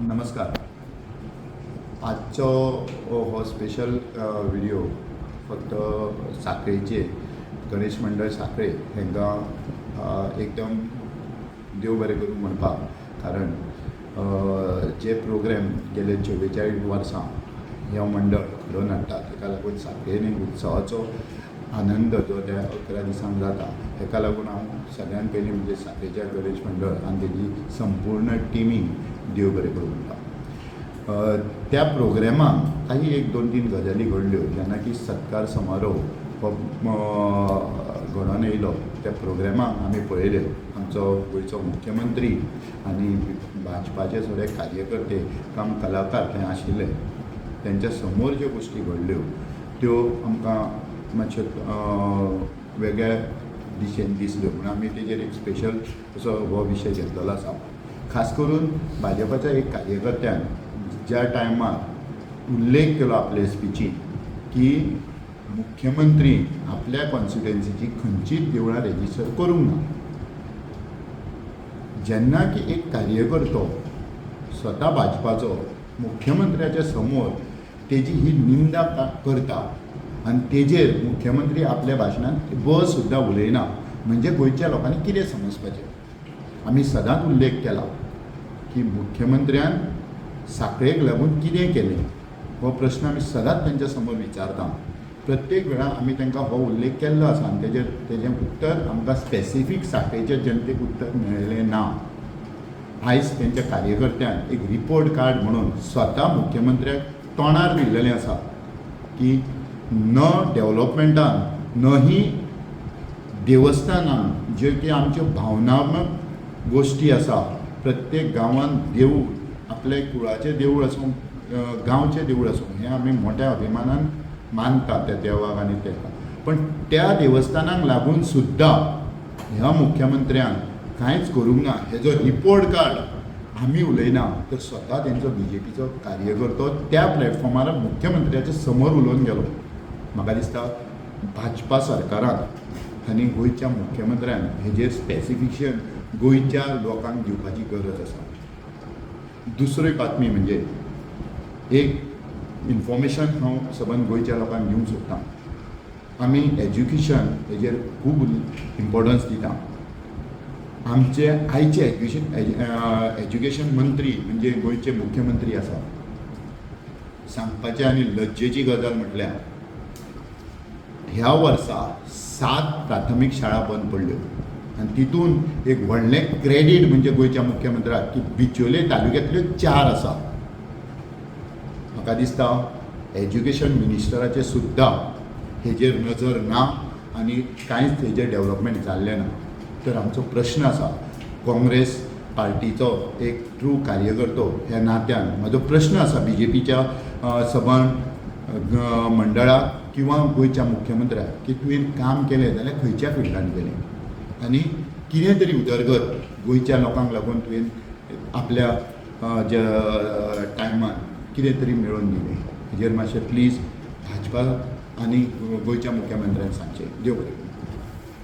नमस्कार. आजचो हो स्पेशल व्हिडिओ फक्त साखळेचे गणेश मंडळ साखळे हांकां एकदम देव बरें करूं म्हणपाक, कारण जे प्रोग्राम गेले 44 वर्सां हे मंडळ घडोवन हाडटा ताका लागून साखळेन उत्सवाचो आनंद जो त्या 11 दिसांक जाता ताका लागून हांव सगळ्यान पयलीं म्हणजे साखळेच्या गणेश मंडळ आनी तेजी संपूर्ण टिमीक देव बरें करूं म्हणटा. त्या प्रोग्रामाक काही 1-2-3 गजाली घडल्यो जेन्ना की सत्कार समारोह हो घडोवन येयलो. त्या प्रोग्रामाक आमी पळयले आमचो गोंयचो मुख्यमंत्री आनी भाजपाचे थोडे कार्यकर्ते काम कलाकार थंय आशिल्ले. तेंच्या समोर ज्यो गोश्टी घडल्यो त्यो आमकां मातश्यो वेगळ्या दिशेन दिसल्यो, म्हणून आमी तेजेर एक स्पेशल असो हो विशय घेतलेलो आसा. खास करून भाजपाच्या एक कार्यकर्त्यान ज्या टायमार उल्लेख केलो आपले स्पिचीन की मुख्यमंत्री आपल्या कॉन्स्टिट्युएन्सीची खंयचीच देवळां रेजिस्टर करूंक ना. जेन्ना की एक कार्यकर्तो स्वता भाजपाचो मुख्यमंत्र्याच्या समोर तेजी ही निंदा करता आनी तेजेर मुख्यमंत्री आपल्या भाशणांत ब सुद्दां उलयना, म्हणजे गोंयच्या लोकांनी कितें समजपाचें. आमी सदांच उल्लेख केला की मुख्यमंत्र्यान साखळेक लागून कितें केलें हो प्रश्न आमी सदांच तेंच्या समोर विचारता. प्रत्येक वेळा आमी तांकां हो उल्लेख केल्लो आसा आनी तेजें उत्तर आमकां स्पेसिफीक साखळेच्या जनतेक उत्तर मेळिल्लें ना. आयज तेंच्या कार्यकर्त्यान एक रिपोर्ट कार्ड म्हणून स्वता मुख्यमंत्र्याक तोंडार दिल्लेलें आसा की न डेव्हलपमेंटान न ही देवस्थानान ज्यो की आमच्यो भावनात्मक गोश्टी आसा, प्रत्येक गांवांत देवूळ आपले कुळाचें देवूळ आसूं गांवचें देवूळ आसूं हें आमी मोठ्या अभिमानान मानता त्या देवाक आनी तेका, पण त्या देवस्थानाक लागून सुद्दां ह्या मुख्यमंत्र्यान कांयच करूंक ना. हेजो रिपोर्ट कार्ड आमी उलयना तर स्वता तेंचो BJPचो कार्यकर्तो त्या प्लॅटफॉर्मार मुख्यमंत्र्याच्या समोर उलोवन गेलो. म्हाका दिसता भाजपा सरकाराक आनी गोंयच्या मुख्यमंत्र्यान हेजेर स्पेसिफिकेशन गोंयच्या लोकांक दिवपाची गरज आसा. दुसरी बातमी म्हणजे एक इन्फॉर्मेशन हांव सबंद गोंयच्या लोकांक दिवंक सोदतां. आमी एज्युकेशन हेजेर खूब इम्पॉर्टन्स दिता. आमचे आयचे एज्युकेशन मंत्री म्हणजे गोंयचे मुख्यमंत्री आसा, सांगपाचें आनी लज्जेची गजाल म्हटल्यार ह्या वर्सा 7 प्राथमीक शाळा बंद पडल्यो आनी तितून एक व्हडलें क्रेडीट म्हणजे गोंयच्या मुख्यमंत्र्याक की बिचोले तालुक्यांतल्यो 4 आसा. म्हाका दिसता एज्युकेशन मिनिस्टराचें सुद्दां हेजेर नजर ना आनी कांयच हेजेर डेव्हलपमेंट जाल्लें ना. तर आमचो प्रश्न आसा काँग्रेस पार्टीचो एक ट्रू कार्यकर्तो ह्या नात्यान म्हजो प्रश्न आसा BJPच्या सबंद मंडळाक किंवा गोंयच्या मुख्यमंत्र्याक की तुवें काम केलें जाल्यार खंयच्या फिल्डान केलें आनी कितें तरी उदरगत गोंयच्या लोकांक लागून तुवें आपल्या ज्या टायमान कितें तरी मेळोवन दिलें. हेजेर मातशें प्लीज भाजपा आनी गोंयच्या मुख्यमंत्र्यान सांगचें. देव बरें.